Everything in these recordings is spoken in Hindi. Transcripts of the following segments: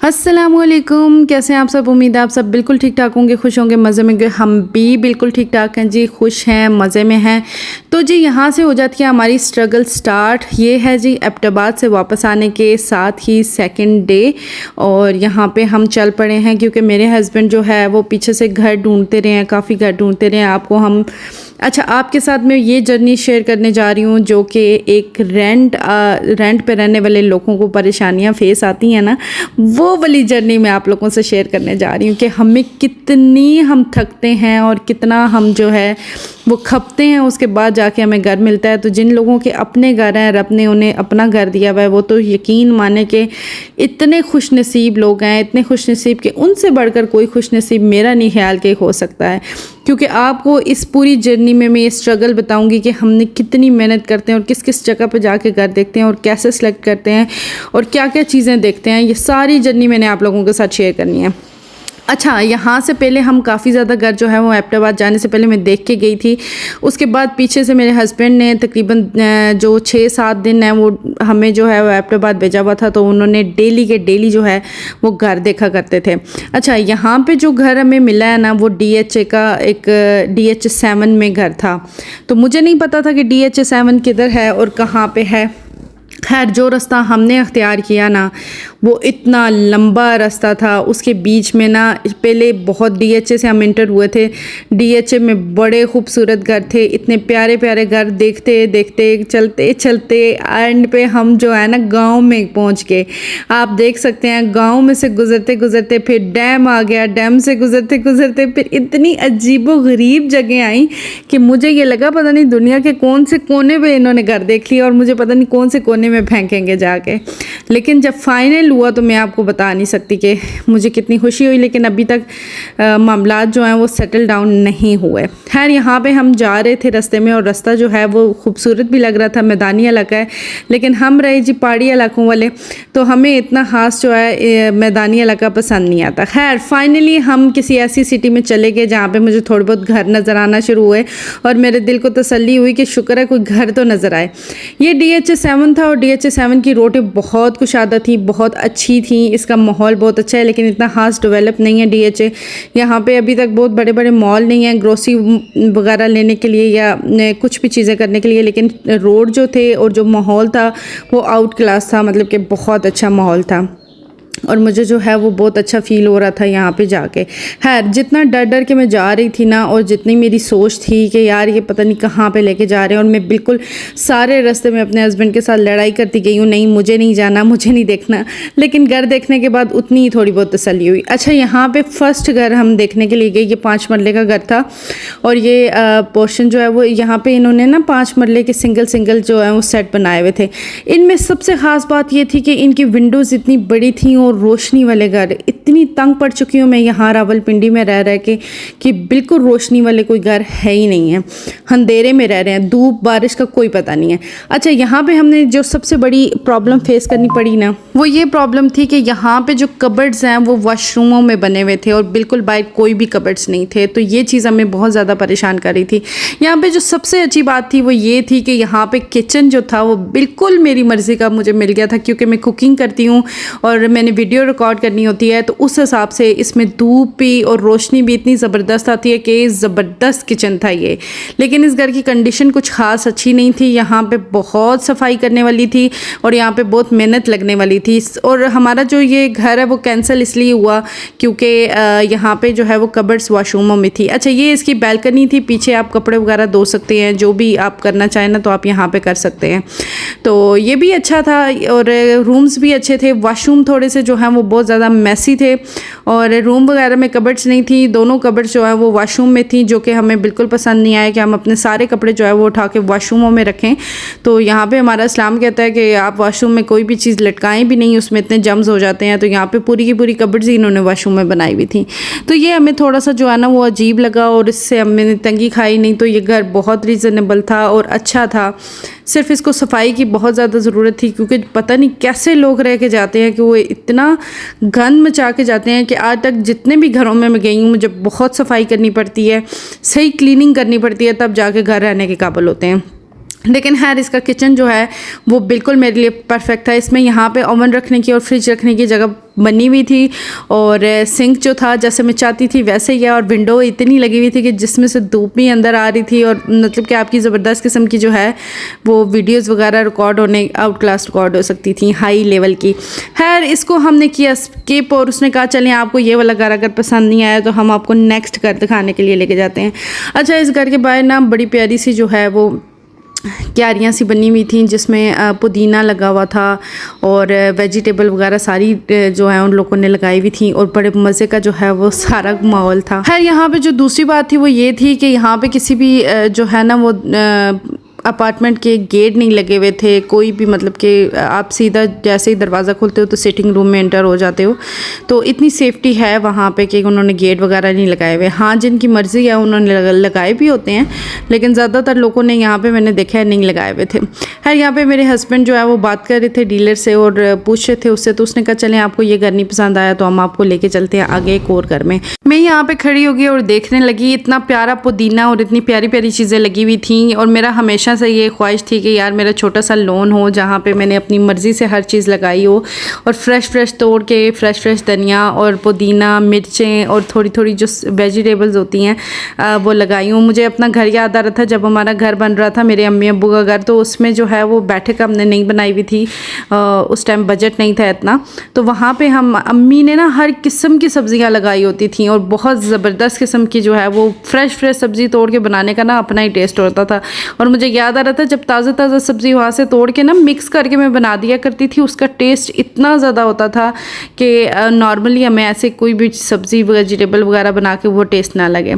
अस्सलामुअलैकुम, कैसे हैं आप सब। उम्मीद है आप सब बिल्कुल ठीक ठाक होंगे, खुश होंगे, मज़े में होंगे। हम भी बिल्कुल ठीक ठाक हैं जी, खुश हैं, मज़े में हैं। तो जी यहाँ से हो जाती है हमारी स्ट्रगल स्टार्ट। ये है जी एबटाबाद से वापस आने के साथ ही सेकंड डे, और यहाँ पे हम चल पड़े हैं क्योंकि मेरे हस्बैंड जो है वो पीछे से घर ढूंढते रहे हैं, काफ़ी घर ढूंढते रहे हैं। आपके साथ मैं ये जर्नी शेयर करने जा रही हूँ जो कि एक रेंट पे रहने वाले लोगों को परेशानियाँ फेस आती हैं ना, वो वाली जर्नी मैं आप लोगों से शेयर करने जा रही हूँ कि हम थकते हैं और कितना हम जो है वो खपते हैं, उसके बाद जाके हमें घर मिलता है। तो जिन लोगों के अपने घर हैं, रब ने उन्हें अपना घर दिया हुआ है, वो तो यकीन माने कि इतने खुशनसीब लोग हैं, इतने खुशनसीब कि उनसे बढ़कर कोई खुशनसीब मेरा नहीं ख्याल के हो सकता है। क्योंकि आपको इस पूरी जर्नी में मैं ये स्ट्रगल बताऊंगी कि हमने कितनी मेहनत करते हैं और किस किस जगह पर जाके घर देखते हैं और कैसे सेलेक्ट करते हैं और क्या क्या चीज़ें देखते हैं। ये सारी जर्नी मैंने आप लोगों के साथ शेयर करनी है। अच्छा, यहाँ से पहले हम काफ़ी ज़्यादा घर जो है वो एबटाबाद जाने से पहले मैं देख के गई थी। उसके बाद पीछे से मेरे हस्बैंड ने तकरीबन जो 6-7 दिन है वो हमें जो है वो एबटाबाद भेजा हुआ था, तो उन्होंने डेली के डेली जो है वो घर देखा करते थे। अच्छा, यहाँ पे जो घर हमें मिला है ना, वो DHA का एक DH7 में घर था। तो मुझे नहीं पता था कि DH7 किधर है और कहाँ पे है। खैर, जो रास्ता हमने अख्तियार किया ना, वो इतना लंबा रास्ता था। उसके बीच में ना पहले बहुत DHA से हम इंटर हुए थे। DHA में बड़े खूबसूरत घर थे, इतने प्यारे प्यारे घर देखते देखते चलते चलते एंड पे हम जो है ना गांव में पहुंच गए। आप देख सकते हैं, गांव में से गुजरते गुजरते फिर डैम आ गया, डैम से गुजरते गुजरते फिर इतनी अजीबो गरीब जगह आई कि मुझे ये लगा पता नहीं दुनिया के कौन से कोने पे इन्होंने घर देख लिया और मुझे पता नहीं कौन से कोने में फेंकेंगे जाके। लेकिन जब फाइनल हुआ तो मैं आपको बता नहीं सकती कि मुझे कितनी खुशी हुई, लेकिन अभी तक मामलात जो हैं वो सेटल डाउन नहीं हुए। खैर, यहाँ पे हम जा रहे थे रास्ते में और रास्ता जो है वो खूबसूरत भी लग रहा था, मैदानी इलाका है, लेकिन हम रहे जी पहाड़ी इलाकों वाले, तो हमें इतना खास जो है मैदानी इलाका पसंद नहीं आता। खैर, फाइनली हम किसी ऐसी सिटी में चले गए जहाँ पे मुझे थोड़े बहुत घर नज़र आना शुरू हुए और मेरे दिल को तसल्ली हुई कि शुक्र है कोई घर तो नज़र आए। ये DH7 था और DH7 की रोडें बहुत कुशादा थी, बहुत अच्छी थी, इसका माहौल बहुत अच्छा है, लेकिन इतना खास डेवलप नहीं है DHA। यहाँ पे अभी तक बहुत बड़े बड़े मॉल नहीं हैं ग्रोसरी वगैरह लेने के लिए या कुछ भी चीज़ें करने के लिए, लेकिन रोड जो थे और जो माहौल था वो आउट क्लास था, मतलब कि बहुत अच्छा माहौल था और मुझे जो है वो बहुत अच्छा फ़ील हो रहा था यहाँ पे जाके। खैर, जितना डर डर के मैं जा रही थी ना और जितनी मेरी सोच थी कि यार ये पता नहीं कहाँ पे लेके जा रहे हैं, और मैं बिल्कुल सारे रास्ते में अपने हस्बैंड के साथ लड़ाई करती गई हूँ, नहीं मुझे नहीं जाना, मुझे नहीं देखना, लेकिन घर देखने के बाद उतनी ही थोड़ी बहुत तसल्ली हुई। अच्छा, यहाँ पर फर्स्ट घर हम देखने के लिए गए, ये 5 मरले का घर था और ये पोर्शन जो है वो यहाँ पर इन्होंने ना 5 मरले के सिंगल जो है वो सेट बनाए हुए थे। इनमें सबसे ख़ास बात ये थी कि इनकी विंडोज़ इतनी बड़ी थी और रोशनी वाले घर। इतनी तंग पड़ चुकी हूँ मैं यहाँ रावलपिंडी में रह रह के कि बिल्कुल रोशनी वाले कोई घर है ही नहीं है, अंधेरे में रह रहे हैं, धूप बारिश का कोई पता नहीं है। अच्छा, यहाँ पे हमने जो सबसे बड़ी प्रॉब्लम फेस करनी पड़ी ना, वो ये प्रॉब्लम थी कि यहाँ पे जो कबर्ड्स हैं वो वॉशरूमों में बने हुए थे और बिल्कुल बाहर कोई भी कबर्ड्स नहीं थे। तो ये चीज़ हमें बहुत ज़्यादा परेशान कर रही थी। यहाँ पे जो सबसे अच्छी बात थी वो ये थी कि यहाँ पे किचन जो था वो बिल्कुल मेरी मर्ज़ी का मुझे मिल गया था, क्योंकि मैं कुकिंग करती हूँ और मैंने वीडियो रिकॉर्ड करनी होती है, तो उस हिसाब से इसमें धूप भी और रोशनी भी इतनी ज़बरदस्त आती है कि ज़बरदस्त किचन था ये। लेकिन इस घर की कंडीशन कुछ ख़ास अच्छी नहीं थी। यहाँ पे बहुत सफाई करने वाली थी और यहाँ पे बहुत मेहनत लगने वाली थी, और हमारा जो ये घर है वो कैंसिल इसलिए हुआ क्योंकि यहाँ पे जो है वो कबर्ड्स वॉशरूमों में थी। अच्छा, ये इसकी बैल्कनी थी, पीछे आप कपड़े वगैरह धो सकते हैं, जो भी आप करना चाहें ना तो आप यहाँ पे कर सकते हैं। तो ये भी अच्छा था और रूम्स भी अच्छे थे। वॉशरूम थोड़े से जो हैं वो बहुत ज़्यादा मैसी थे और रूम वगैरह में कबर्ड्स नहीं थी। दोनों कबर्ड्स जो है वो वॉशरूम में थी, जो कि हमें बिल्कुल पसंद नहीं आया कि हम अपने सारे कपड़े जो है वो उठा के वॉशरूमों में रखें। तो यहाँ पे हमारा इस्लाम कहता है कि आप वॉशरूम में कोई भी चीज़ लटकाएं भी नहीं, उसमें इतने जम्स हो जाते हैं। तो यहाँ पे पूरी की पूरी कबर्ड्स ही इन्होंने वॉशरूम में बनाई हुई थी। तो ये हमें थोड़ा सा जो है ना वो अजीब लगा और इससे हमने तंगी खाई। नहीं तो ये घर बहुत रीज़नेबल था और अच्छा था, सिर्फ इसको सफाई की बहुत ज़्यादा ज़रूरत थी, क्योंकि पता नहीं कैसे लोग रह के जाते हैं कि वो इतना गंद मचा के जाते हैं कि आज तक जितने भी घरों में मैं गई हूँ मुझे बहुत सफाई करनी पड़ती है, सही क्लीनिंग करनी पड़ती है, तब जाके घर रहने के काबिल होते हैं। लेकिन खैर इसका किचन जो है वो बिल्कुल मेरे लिए परफेक्ट था। इसमें यहाँ पे ओवन रखने की और फ्रिज रखने की जगह बनी हुई थी और सिंक जो था जैसे मैं चाहती थी वैसे ही है, और विंडो इतनी लगी हुई थी कि जिसमें से धूप भी अंदर आ रही थी, और मतलब कि आपकी ज़बरदस्त किस्म की जो है वो वीडियोस वगैरह रिकॉर्ड होने आउट क्लास रिकॉर्ड हो सकती थी हाई लेवल की। खैर इसको हमने किया स्किप और उसने कहा चलें आपको ये वाला घर अगर पसंद नहीं आया तो हम आपको नेक्स्ट घर दिखाने के लिए लेके जाते हैं। अच्छा, इस घर के बाहर ना बड़ी प्यारी सी जो है वो क्यारियाँ सी बनी हुई थी जिसमें पुदीना लगा हुआ था और वेजिटेबल वगैरह सारी जो है उन लोगों ने लगाई हुई थी और बड़े मज़े का जो है वो सारा माहौल था। खैर यहाँ पे जो दूसरी बात थी वो ये थी कि यहाँ पे किसी भी जो है ना वो अपार्टमेंट के गेट नहीं लगे हुए थे कोई भी, मतलब कि आप सीधा जैसे ही दरवाज़ा खोलते हो तो सिटिंग रूम में एंटर हो जाते हो, तो इतनी सेफ्टी है वहाँ पे कि उन्होंने गेट वगैरह नहीं लगाए हुए। हाँ, जिनकी मर्ज़ी है उन्होंने लगाए भी होते हैं, लेकिन ज़्यादातर लोगों ने यहाँ पे मैंने देखा है नहीं लगाए हुए थे। खैर यहाँ पे मेरे हस्बैंड जो है वो बात कर रहे थे डीलर से और पूछ रहे थे उससे, तो उसने कहा चलें आपको ये घर नहीं पसंद आया तो हम आपको लेके चलते हैं आगे एक और घर में। मैं यहाँ पे खड़ी हो गई और देखने लगी, इतना प्यारा पुदीना और इतनी प्यारी प्यारी चीज़ें लगी हुई थी, और मेरा हमेशा से ये ख्वाहिश थी कि यार मेरा छोटा सा लॉन हो जहाँ पे मैंने अपनी मर्ज़ी से हर चीज़ लगाई हो, और फ्रेश तोड़ के फ्रेश धनिया और पुदीना मिर्चें और थोड़ी थोड़ी जो वेजिटेबल्स होती हैं वो लगाई हूँ। मुझे अपना घर याद आ रहा था जब हमारा घर बन रहा था, मेरे अम्मी अब्बू का घर, तो उसमें जो है वो बैठक हमने नहीं बनाई हुई थी, उस टाइम बजट नहीं था इतना, तो वहाँ पर हम अम्मी ने ना हर किस्म की सब्ज़ियाँ लगाई होती थी और बहुत ज़बरदस्त किस्म की जो है वो फ्रेश सब्ज़ी तोड़ के बनाने का ना अपना ही टेस्ट होता था। और मुझे याद आ रहा था जब ताज़ा सब्ज़ी वहाँ से तोड़ के ना मिक्स करके मैं बना दिया करती थी, उसका टेस्ट इतना ज़्यादा होता था कि नॉर्मली हमें ऐसे कोई भी सब्ज़ी वेजिटेबल वगैरह बना के वो टेस्ट ना लगे।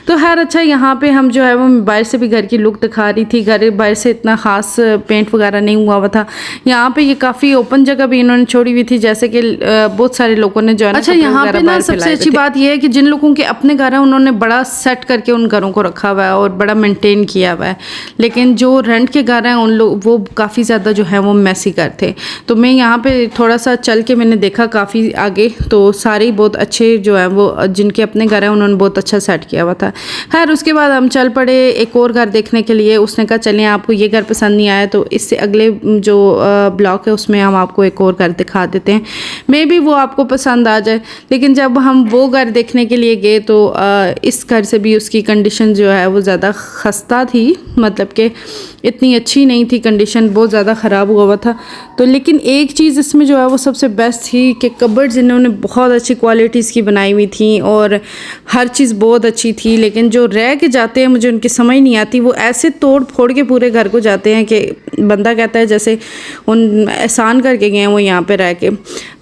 तो खैर अच्छा, यहाँ पे हम जो है वो बाहर से भी घर की लुक दिखा रही थी, घर बाहर से इतना ख़ास पेंट वगैरह नहीं हुआ था। यहाँ पे ये काफ़ी ओपन जगह भी इन्होंने छोड़ी हुई थी, जैसे कि बहुत सारे लोगों ने जो है। अच्छा, यहाँ पे ना सबसे अच्छी बात यह है कि जिन लोगों के अपने घर हैं उन्होंने बड़ा सेट करके उन घरों को रखा हुआ है और बड़ा मेंटेन किया हुआ है, लेकिन जो रेंट के घर हैं उन लोग वो काफ़ी ज़्यादा जो है वो मैसी घर थे। तो मैं यहाँ पे थोड़ा सा चल के मैंने देखा काफ़ी आगे, तो सारे बहुत अच्छे जो है वो जिनके अपने घर हैं उन्होंने बहुत अच्छा सेट किया हुआ था। खैर उसके बाद हम चल पड़े एक और घर देखने के लिए। उसने कहा चलें आपको ये घर पसंद नहीं आया तो इससे अगले जो ब्लॉक है उसमें हम आपको एक और घर दिखा देते हैं, मे भी वो आपको पसंद आ जाए। लेकिन जब हम वो घर देखने के लिए गए तो इस घर से भी उसकी कंडीशन जो है वो ज़्यादा खस्ता थी, मतलब कि इतनी अच्छी नहीं थी, कंडीशन बहुत ज़्यादा ख़राब हुआ हुआ था। तो लेकिन एक चीज़ इसमें जो है वो सबसे बेस्ट थी कि कबर्ड्स इन्होंने बहुत अच्छी क्वालिटीज़ की बनाई हुई थी और हर चीज़ बहुत अच्छी थी, लेकिन जो रह के जाते हैं मुझे उनकी समझ नहीं आती, वो ऐसे तोड़ फोड़ के पूरे घर को जाते हैं कि बंदा कहता है जैसे उन एहसान करके गए हैं वो यहाँ पे रह के।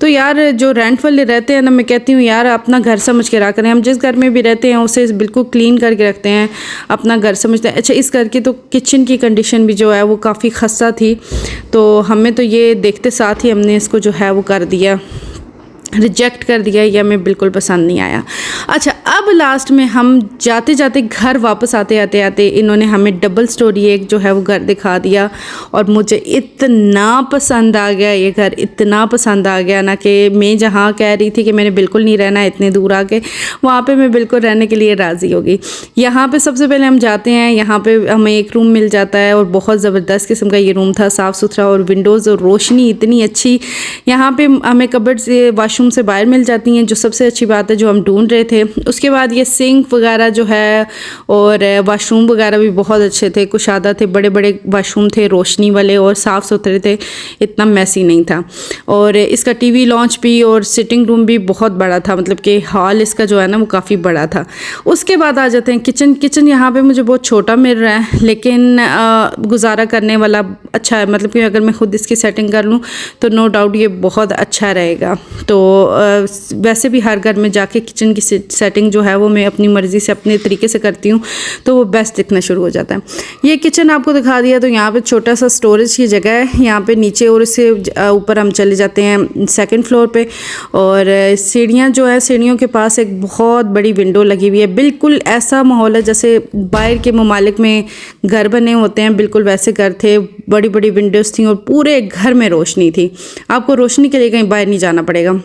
तो यार जो रेंट वाले रहते हैं ना, मैं कहती हूँ यार अपना घर समझ के रहा करें। हम जिस घर में भी रहते हैं उसे बिल्कुल क्लीन करके रखते हैं, अपना घर समझते हैं। अच्छा, इस घर की तो किचन की कंडीशन भी जो है वो काफ़ी खस्ता थी, तो हमें तो ये देखते साथ ही हमने इसको जो है वो कर दिया, रिजेक्ट कर दिया, या हमें बिल्कुल पसंद नहीं आया। अच्छा, अब लास्ट में हम जाते जाते घर वापस आते इन्होंने हमें डबल स्टोरी एक जो है वो घर दिखा दिया, और मुझे इतना पसंद आ गया ये घर, इतना पसंद आ गया ना कि मैं जहाँ कह रही थी कि मैंने बिल्कुल नहीं रहना इतने दूर आके, वहाँ पे मैं बिल्कुल रहने के लिए राज़ी होगी। यहाँ पे सबसे पहले हम जाते हैं, यहाँ पे हमें एक रूम मिल जाता है और बहुत ज़बरदस्त किस्म का ये रूम था, साफ़ सुथरा और विंडोज़ और रोशनी इतनी अच्छी। यहाँ पे हमें कबर्ड से वाशरूम से बाहर मिल जाती हैं, जो सबसे अच्छी बात है जो हम ढूंढ रहे थे। उसके बाद ये सिंक वगैरह जो है और वाशरूम वगैरह भी बहुत अच्छे थे, कुशादा थे, बड़े बड़े वाशरूम थे, रोशनी वाले और साफ़ सुथरे थे, इतना मैसी नहीं था। और इसका टीवी लॉन्च भी और सिटिंग रूम भी बहुत बड़ा था, मतलब कि हॉल इसका जो है ना वो काफ़ी बड़ा था। उसके बाद आ जाते हैं किचन यहाँ पे मुझे बहुत छोटा मिल रहा है, लेकिन गुजारा करने वाला अच्छा है, मतलब कि अगर मैं खुद इसकी सेटिंग कर लूँ तो नो डाउट ये बहुत अच्छा रहेगा। तो वैसे भी हर घर में जाके किचन की सेटिंग जो है वो मैं अपनी मर्ज़ी से अपने तरीके से करती हूँ, तो वो बेस्ट दिखना शुरू हो जाता है। ये किचन आपको दिखा दिया, तो यहाँ पे छोटा सा स्टोरेज की जगह है यहाँ पे नीचे, और इससे ऊपर हम चले जाते हैं सेकंड फ्लोर पे। और सीढ़ियाँ जो है, सीढ़ियों के पास एक बहुत बड़ी विंडो लगी हुई है, बिल्कुल ऐसा माहौल है जैसे बाहर के ममालिक में घर बने होते हैं, बिल्कुल वैसे घर थे, बड़ी बड़ी विंडोज़ थी और पूरे घर में रोशनी थी। आपको रोशनी के लिए कहीं बाहर नहीं जाना पड़ेगा।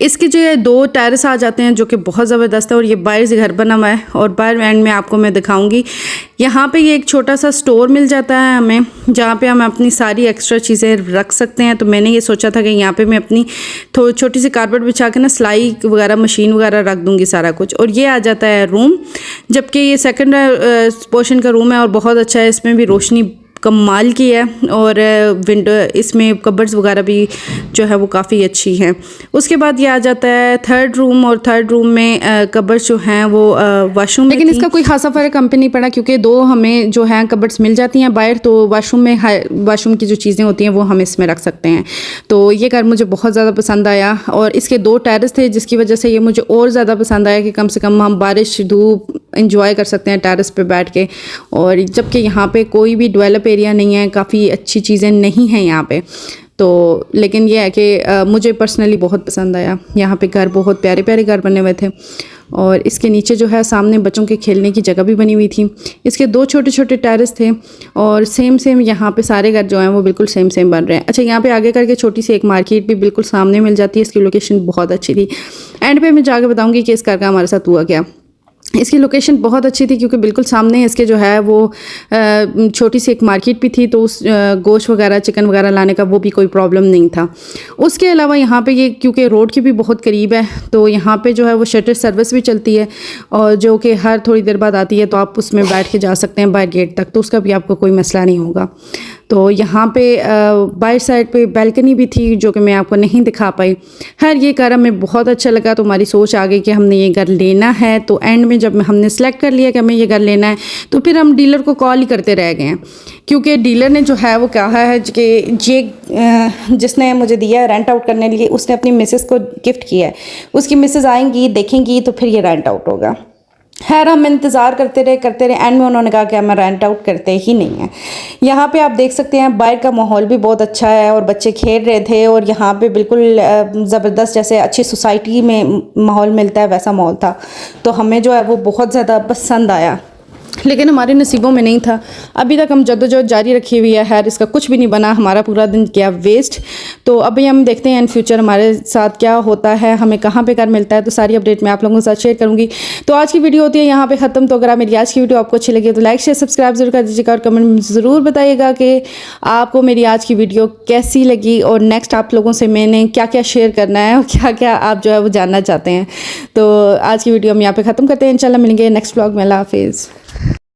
इसके जो है 2 टेरेस आ जाते हैं जो कि बहुत ज़बरदस्त है और ये बाहर से घर बना हुआ है और बाहर एंड में आपको मैं दिखाऊंगी। यहाँ पे ये एक छोटा सा स्टोर मिल जाता है हमें, जहाँ पे हम अपनी सारी एक्स्ट्रा चीज़ें रख सकते हैं। तो मैंने ये सोचा था कि यहाँ पे मैं अपनी छोटी सी कारपेट बिछा के ना सिलाई वगैरह मशीन वगैरह रख दूँगी सारा कुछ। और ये आ जाता है रूम, जबकि ये सेकंड पोर्शन का रूम है और बहुत अच्छा है, इसमें भी रोशनी कमाल की है और विंडो इसमें कबर्ड्स वगैरह भी जो है वो काफ़ी अच्छी हैं। उसके बाद ये आ जाता है थर्ड रूम और थर्ड रूम में कबर्ड्स जो हैं वो वॉशरूम, लेकिन इसका कोई खासा फ़र्क हम पे नहीं पड़ा क्योंकि 2 हमें जो है कबर्ड्स मिल जाती हैं बाहर, तो वॉशरूम में वॉशरूम की जो चीज़ें होती हैं वो हम इसमें रख सकते हैं। तो ये घर मुझे बहुत ज़्यादा पसंद आया और इसके 2 टेरेस थे जिसकी वजह से ये मुझे और ज़्यादा पसंद आया कि कम से कम हम बारिश धूप इंजॉय कर सकते हैं टेरेस पे बैठ के। और जबकि यहाँ पे कोई भी डेवलप एरिया नहीं है, काफ़ी अच्छी चीज़ें नहीं हैं यहाँ पे, तो लेकिन ये है कि मुझे पर्सनली बहुत पसंद आया। यहाँ पे घर बहुत प्यारे प्यारे घर बने हुए थे और इसके नीचे जो है सामने बच्चों के खेलने की जगह भी बनी हुई थी। इसके 2 छोटे छोटे टेरेस थे और सेम यहाँ पे सारे घर जो हैं वो बिल्कुल सेम बन रहे हैं। अच्छा, यहाँ पे आगे करके छोटी सी एक मार्केट भी बिल्कुल सामने मिल जाती है। इसकी लोकेशन बहुत अच्छी थी। एंड पे मैं जाके बताऊँगी कि इस घर का हमारे साथ हुआ क्या। इसकी लोकेशन बहुत अच्छी थी क्योंकि बिल्कुल सामने इसके जो है वो छोटी सी एक मार्केट भी थी, तो उस गोश्त वगैरह चिकन वगैरह लाने का वो भी कोई प्रॉब्लम नहीं था। उसके अलावा यहाँ पे ये क्योंकि रोड की भी बहुत करीब है तो यहाँ पे जो है वो शटर सर्विस भी चलती है और जो कि हर थोड़ी देर बाद आती है, तो आप उसमें बैठ के जा सकते हैं बाहर गेट तक, तो उसका भी आपको कोई मसला नहीं होगा। तो यहाँ पे बाहर साइड पे बैल्कनी भी थी जो कि मैं आपको नहीं दिखा पाई। खैर ये घर हमें बहुत अच्छा लगा, तो हमारी सोच आ गई कि हमने ये घर लेना है। तो एंड में जब हमने सेलेक्ट कर लिया कि हमें ये घर लेना है, तो फिर हम डीलर को कॉल ही करते रह गए हैं क्योंकि डीलर ने जो है वो कहा है कि ये जिसने मुझे दिया है रेंट आउट करने के लिए, उसने अपनी मिसेस को गिफ्ट किया है। उसकी मिसेस आएंगी, देखेंगी, तो फिर ये रेंट आउट होगा। खैर हम इंतज़ार करते रहे एंड में उन्होंने कहा कि हम रेंट आउट करते ही नहीं हैं। यहाँ पे आप देख सकते हैं बाहर का माहौल भी बहुत अच्छा है और बच्चे खेल रहे थे और यहाँ पे बिल्कुल ज़बरदस्त जैसे अच्छी सोसाइटी में माहौल मिलता है वैसा माहौल था। तो हमें जो है वो बहुत ज़्यादा पसंद आया, लेकिन हमारे नसीबों में नहीं था। अभी तक हम जद्दोजहद जारी रखी हुई है, खैर इसका कुछ भी नहीं बना, हमारा पूरा दिन गया वेस्ट। तो अभी हम देखते हैं इन फ्यूचर हमारे साथ क्या होता है, हमें कहाँ पे घर मिलता है, तो सारी अपडेट मैं आप लोगों के साथ शेयर करूँगी। तो आज की वीडियो होती है यहाँ पे ख़त्म। तो अगर मेरी आज की वीडियो आपको अच्छी लगी तो लाइक शेयर सब्सक्राइब जरूर कर दीजिएगा और कमेंट में ज़रूर बताइएगा कि आपको मेरी आज की वीडियो कैसी लगी और नेक्स्ट आप लोगों से मैंने क्या क्या शेयर करना है और क्या क्या आप जो है वो जानना चाहते हैं। तो आज की वीडियो हम यहाँ पर ख़त्म करते हैं, इंशाल्लाह मिलेंगे नेक्स्ट व्लॉग में। अल्लाह हाफिज़।